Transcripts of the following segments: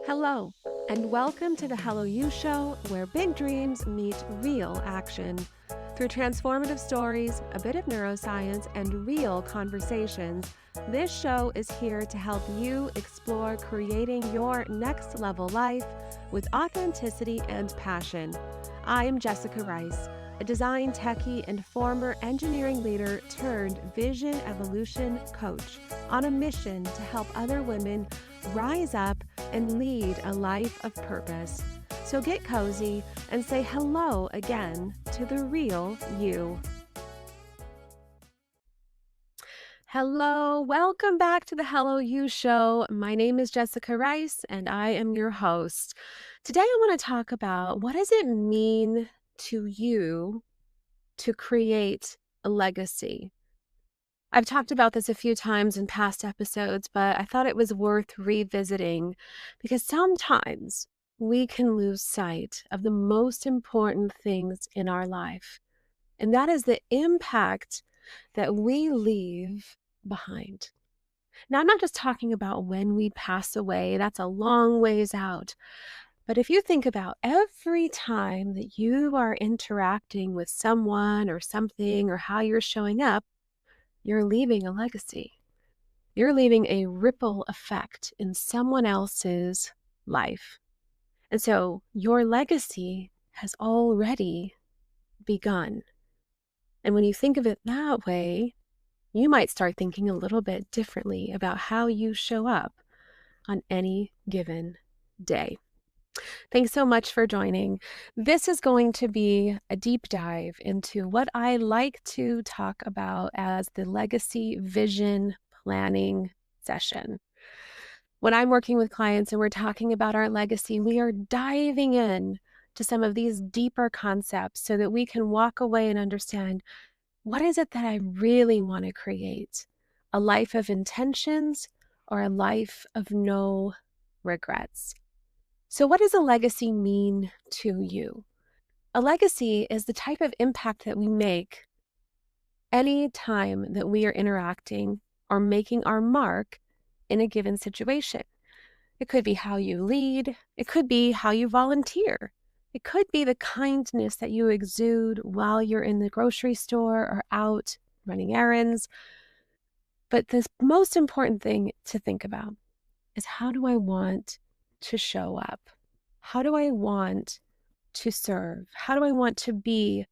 Hello, and welcome to the Hello You Show, where big dreams meet real action. Through transformative stories, a bit of neuroscience, and real conversations, this show is here to help you explore creating your next level life with authenticity and passion. I am Jessica Rice, a design techie and former engineering leader turned vision evolution coach on a mission to help other women rise up and lead a life of purpose. So get cozy and say hello again to the real you. Hello, welcome back to the Hello You Show. My name is Jessica Rice and I am your host. Today I want to talk about what does it mean to you to create a legacy? I've talked about this a few times in past episodes, but I thought it was worth revisiting because sometimes we can lose sight of the most important things in our life, and that is the impact that we leave behind. Now, I'm not just talking about when we pass away, that's a long ways out. But if you think about every time that you are interacting with someone or something or how you're showing up, you're leaving a legacy. You're leaving a ripple effect in someone else's life. And so your legacy has already begun. And when you think of it that way, you might start thinking a little bit differently about how you show up on any given day. Thanks so much for joining. This is going to be a deep dive into what I like to talk about as the legacy vision planning session. When I'm working with clients and we're talking about our legacy, we are diving in to some of these deeper concepts so that we can walk away and understand, what is it that I really want to create? A life of intentions or a life of no regrets? So what does a legacy mean to you? A legacy is the type of impact that we make any time that we are interacting or making our mark in a given situation. It could be how you lead. It could be how you volunteer. It could be the kindness that you exude while you're in the grocery store or out running errands. But the most important thing to think about is, how do I want to show up? How do I want to serve? How do I want to be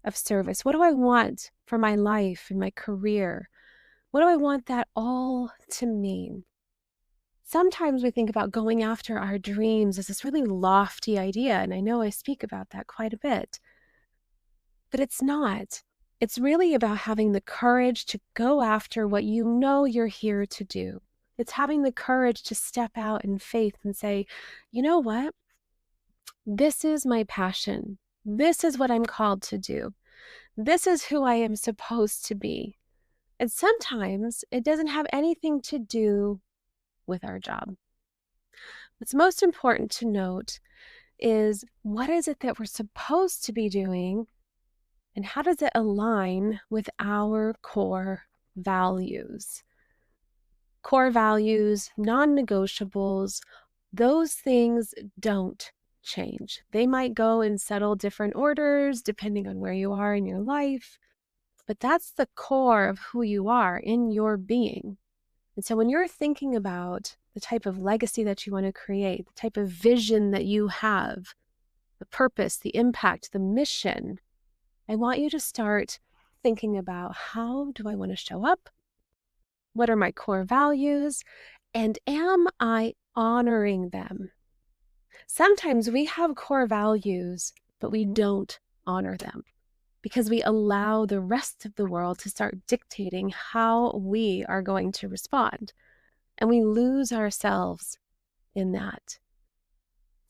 of service? What do I want for my life and my career? What do I want that all to mean? Sometimes we think about going after our dreams as this really lofty idea, and I know I speak about that quite a bit, but it's not. It's really about having the courage to go after what you know you're here to do. It's having the courage to step out in faith and say, you know what? This is my passion. This is what I'm called to do. This is who I am supposed to be. And sometimes it doesn't have anything to do with our job. What's most important to note is, what is it that we're supposed to be doing and how does it align with our core values? Core values, non-negotiables, those things don't change. They might go in subtle different orders depending on where you are in your life, but that's the core of who you are in your being. And so when you're thinking about the type of legacy that you want to create, the type of vision that you have, the purpose, the impact, the mission, I want you to start thinking about, how do I want to show up? What are my core values? And am I honoring them? Sometimes we have core values, but we don't honor them because we allow the rest of the world to start dictating how we are going to respond. And we lose ourselves in that.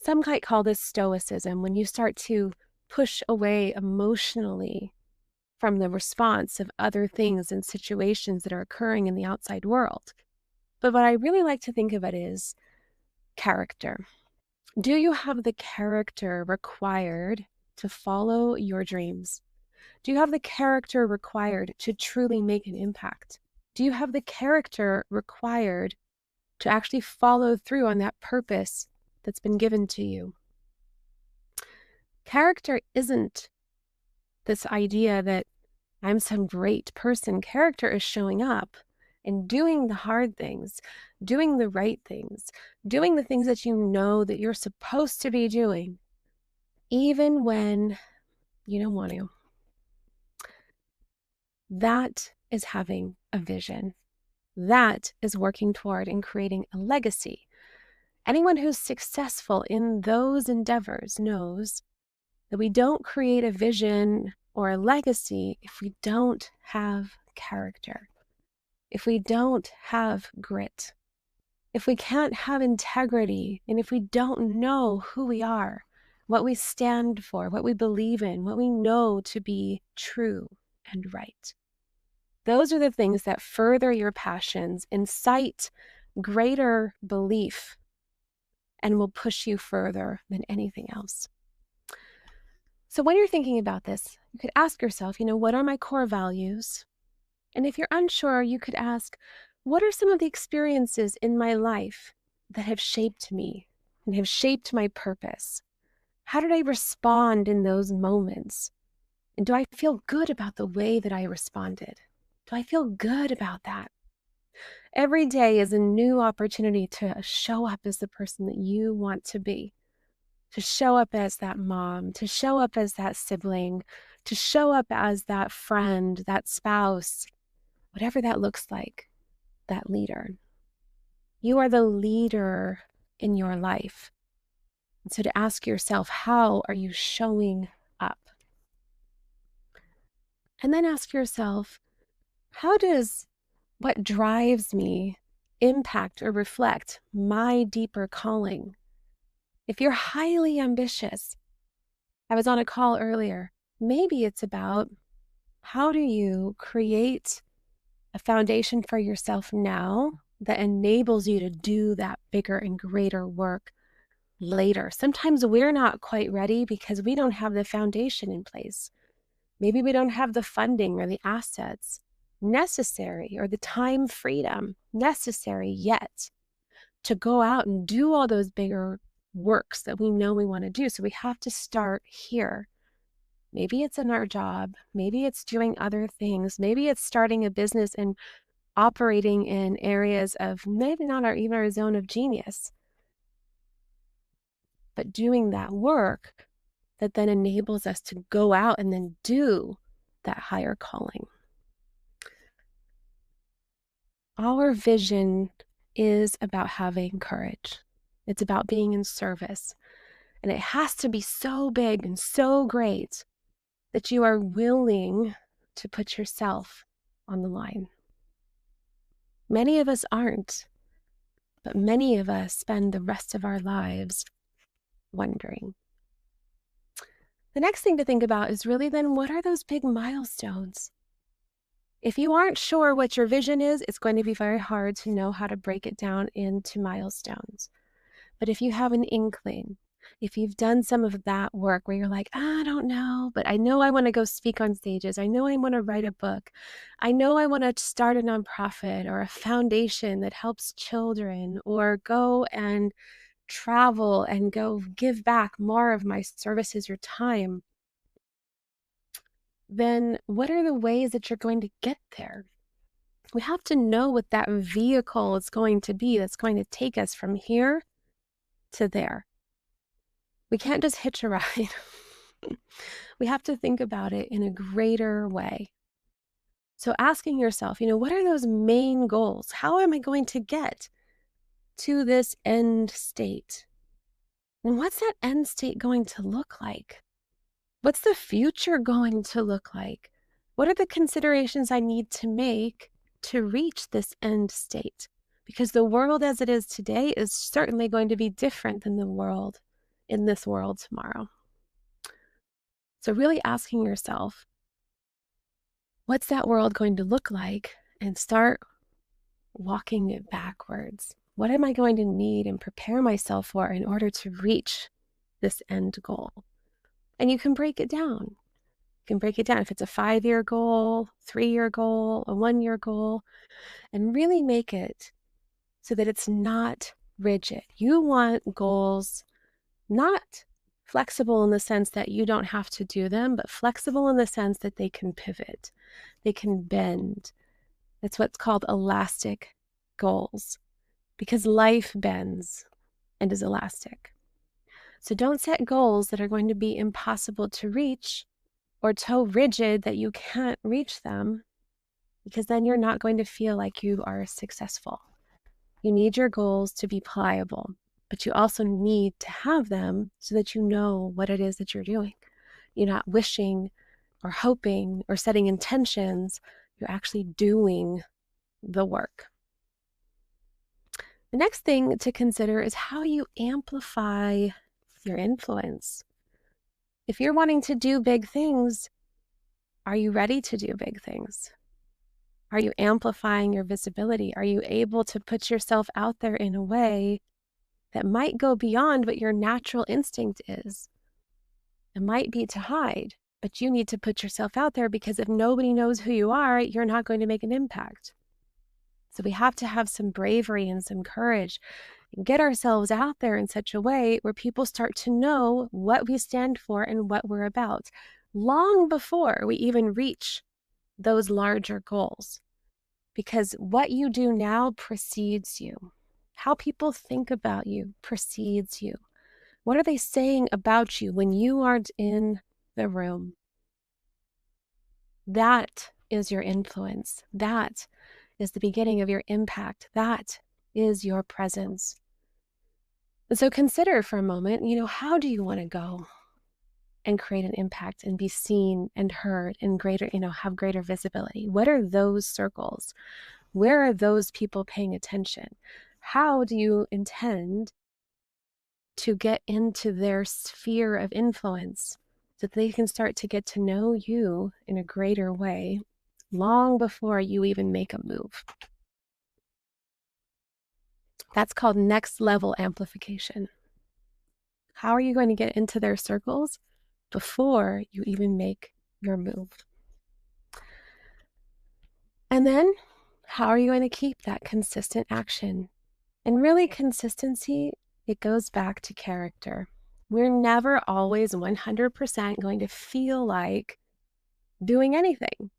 Some might call this stoicism, when you start to push away emotionally from the response of other things and situations that are occurring in the outside world. But what I really like to think of it is character. Do you have the character required to follow your dreams? Do you have the character required to truly make an impact? Do you have the character required to actually follow through on that purpose that's been given to you. Character isn't this idea that I'm some great person. Character is showing up and doing the hard things, doing the right things, doing the things that you know that you're supposed to be doing, even when you don't want to. That is having a vision. That is working toward and creating a legacy. Anyone who's successful in those endeavors knows that we don't create a vision or a legacy if we don't have character, if we don't have grit, if we can't have integrity, and if we don't know who we are, what we stand for, what we believe in, what we know to be true and right. Those are the things that further your passions, incite greater belief, and will push you further than anything else. So when you're thinking about this, you could ask yourself, what are my core values? And if you're unsure, you could ask, what are some of the experiences in my life that have shaped me and have shaped my purpose? How did I respond in those moments? And do I feel good about the way that I responded? Do I feel good about that? Every day is a new opportunity to show up as the person that you want to be, to show up as that mom, to show up as that sibling, to show up as that friend, that spouse, whatever that looks like, that leader. You are the leader in your life. And so to ask yourself, how are you showing up? And then ask yourself, how does what drives me impact or reflect my deeper calling? If you're highly ambitious, I was on a call earlier, maybe it's about how do you create a foundation for yourself now that enables you to do that bigger and greater work later. Sometimes we're not quite ready because we don't have the foundation in place. Maybe we don't have the funding or the assets necessary or the time freedom necessary yet to go out and do all those bigger works that we know we want to do. So we have to start here. Maybe it's in our job. Maybe it's doing other things. Maybe it's starting a business and operating in areas of maybe not even our zone of genius, but doing that work that then enables us to go out and then do that higher calling. Our vision is about having courage. It's about being in service. And it has to be so big and so great that you are willing to put yourself on the line. Many of us aren't, but many of us spend the rest of our lives wondering. The next thing to think about is really then, what are those big milestones? If you aren't sure what your vision is, it's going to be very hard to know how to break it down into milestones. But if you have an inkling, if you've done some of that work where you're like, I don't know, but I know I want to go speak on stages. I know I want to write a book. I know I want to start a nonprofit or a foundation that helps children, or go and travel and go give back more of my services or time. Then what are the ways that you're going to get there? We have to know what that vehicle is going to be that's going to take us from here to there. We can't just hitch a ride. We have to think about it in a greater way. So asking yourself, what are those main goals? How am I going to get to this end state? And what's that end state going to look like? What's the future going to look like? What are the considerations I need to make to reach this end state? Because the world as it is today is certainly going to be different than the world in this world tomorrow. So really asking yourself, what's that world going to look like? And start walking it backwards. What am I going to need and prepare myself for in order to reach this end goal? And you can break it down. You can break it down if it's a 5-year goal, 3-year goal, a 1-year goal, and really make it so that it's not rigid. You want goals not flexible in the sense that you don't have to do them, but flexible in the sense that they can pivot, they can bend. That's what's called elastic goals because life bends and is elastic. So don't set goals that are going to be impossible to reach or so rigid that you can't reach them, because then you're not going to feel like you are successful. You need your goals to be pliable, but you also need to have them so that you know what it is that you're doing. You're not wishing or hoping or setting intentions. You're actually doing the work. The next thing to consider is how you amplify your influence. If you're wanting to do big things, are you ready to do big things? Are you amplifying your visibility? Are you able to put yourself out there in a way that might go beyond what your natural instinct is? It might be to hide, but you need to put yourself out there because if nobody knows who you are, you're not going to make an impact. So we have to have some bravery and some courage and get ourselves out there in such a way where people start to know what we stand for and what we're about long before we even reach those larger goals. Because what you do now precedes you. How people think about you precedes you. What are they saying about you when you aren't in the room? That is your influence. That is the beginning of your impact. That is your presence. And so consider for a moment, how do you want to go and create an impact and be seen and heard and have greater visibility? What are those circles? Where are those people paying attention? How do you intend to get into their sphere of influence so that they can start to get to know you in a greater way long before you even make a move? That's called next level amplification. How are you going to get into their circles before you even make your move? And then how are you going to keep that consistent action? And really, consistency, it goes back to character. We're never always 100% going to feel like doing anything.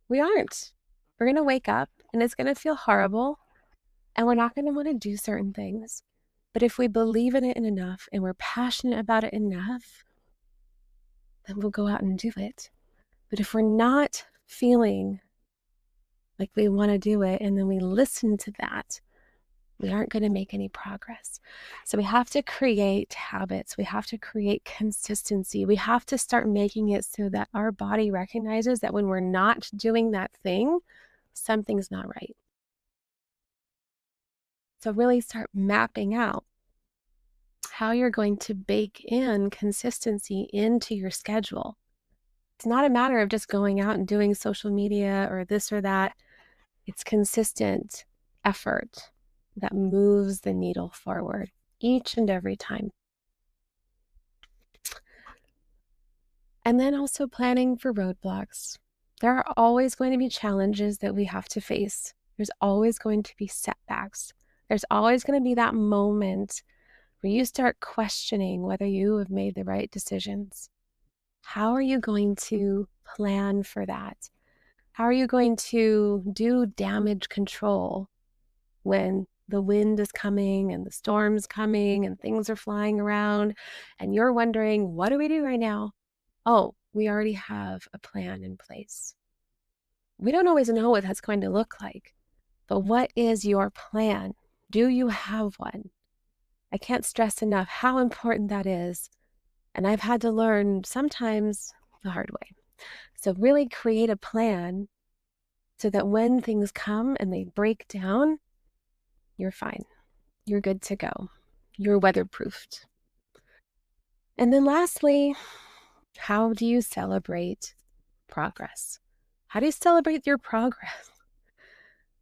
We aren't. We're going to wake up and it's going to feel horrible and we're not going to want to do certain things. But if we believe in it enough and we're passionate about it enough, then we'll go out and do it. But if we're not feeling like we want to do it and then we listen to that, we aren't going to make any progress. So we have to create habits. We have to create consistency. We have to start making it so that our body recognizes that when we're not doing that thing, something's not right. So really start mapping out how you're going to bake in consistency into your schedule. It's not a matter of just going out and doing social media or this or that. It's consistent effort that moves the needle forward each and every time. And then also planning for roadblocks. There are always going to be challenges that we have to face. There's always going to be setbacks. There's always going to be that moment where you start questioning whether you have made the right decisions. How are you going to plan for that? How are you going to do damage control when the wind is coming and the storm's coming and things are flying around and you're wondering, what do we do right now? Oh, we already have a plan in place. We don't always know what that's going to look like, but what is your plan? Do you have one? I can't stress enough how important that is. And I've had to learn sometimes the hard way. So really create a plan so that when things come and they break down, you're fine. You're good to go. You're weatherproofed. And then lastly, how do you celebrate progress? How do you celebrate your progress?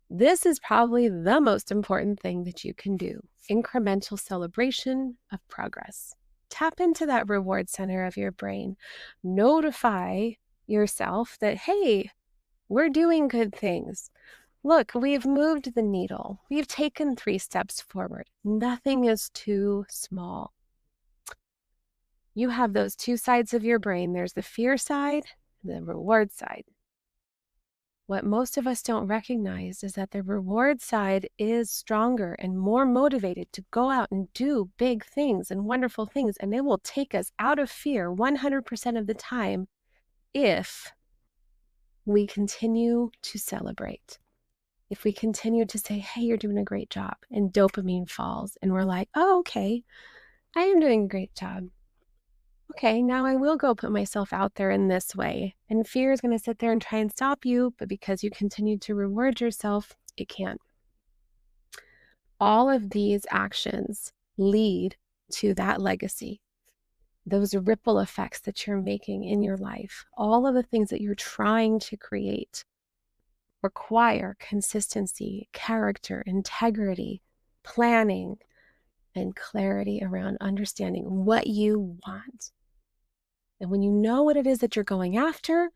This is probably the most important thing that you can do. Incremental celebration of progress. Tap into that reward center of your brain. Notify yourself that, hey, we're doing good things. Look, we've moved the needle. We've taken 3 steps forward. Nothing is too small. You have those 2 sides of your brain. There's the fear side and the reward side. What most of us don't recognize is that the reward side is stronger and more motivated to go out and do big things and wonderful things, and it will take us out of fear 100% of the time if we continue to celebrate. If we continue to say, hey, you're doing a great job, and dopamine falls, and we're like, oh, okay, I am doing a great job. Okay, now I will go put myself out there in this way. And fear is going to sit there and try and stop you, but because you continue to reward yourself, it can't. All of these actions lead to that legacy, those ripple effects that you're making in your life. All of the things that you're trying to create require consistency, character, integrity, planning, and clarity around understanding what you want. And when you know what it is that you're going after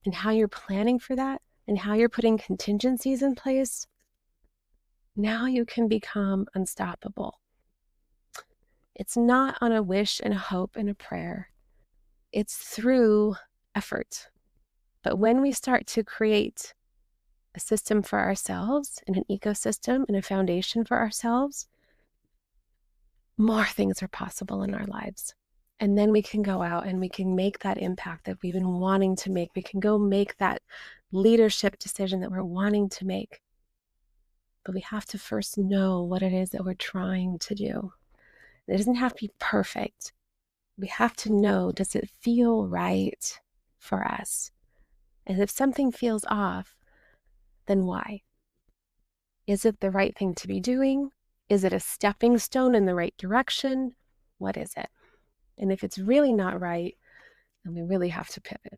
and how you're planning for that and how you're putting contingencies in place, now you can become unstoppable. It's not on a wish and a hope and a prayer. It's through effort. But when we start to create a system for ourselves and an ecosystem and a foundation for ourselves, more things are possible in our lives. And then we can go out and we can make that impact that we've been wanting to make. We can go make that leadership decision that we're wanting to make. But we have to first know what it is that we're trying to do. It doesn't have to be perfect. We have to know, does it feel right for us? And if something feels off, then why? Is it the right thing to be doing? Is it a stepping stone in the right direction? What is it? And if it's really not right, then we really have to pivot.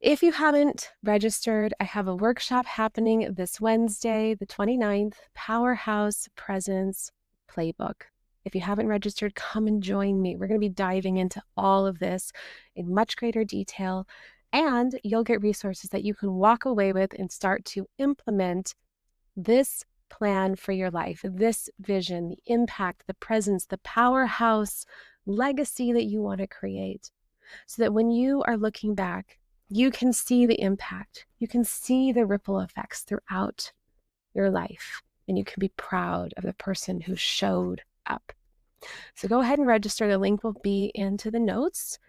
If you haven't registered, I have a workshop happening this Wednesday, the 29th, Powerhouse Presence Playbook. If you haven't registered, come and join me. We're going to be diving into all of this in much greater detail, and you'll get resources that you can walk away with and start to implement this plan for your life, this vision, the impact, the presence, the powerhouse legacy that you want to create, so that when you are looking back, you can see the impact, you can see the ripple effects throughout your life, and you can be proud of the person who showed up. So go ahead and register. The link will be into the notes,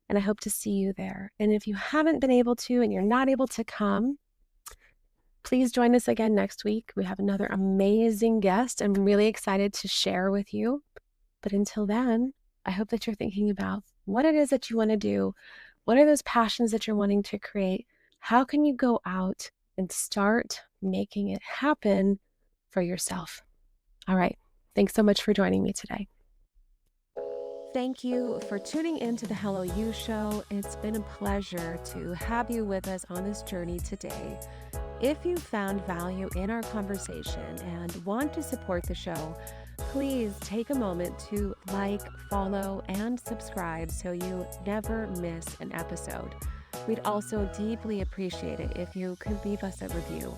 and I hope to see you there. And if you haven't been able to and you're not able to come, please join us again next week. We have another amazing guest I'm really excited to share with you. But until then, I hope that you're thinking about what it is that you want to do. What are those passions that you're wanting to create? How can you go out and start making it happen for yourself? All right. Thanks so much for joining me today. Thank you for tuning in to the Hello You Show. It's been a pleasure to have you with us on this journey today. If you found value in our conversation and want to support the show, please take a moment to like, follow, and subscribe so you never miss an episode. We'd also deeply appreciate it if you could leave us a review.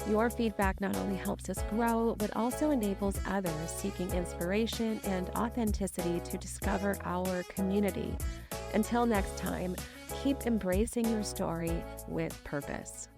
Your feedback not only helps us grow, but also enables others seeking inspiration and authenticity to discover our community. Until next time, keep embracing your story with purpose.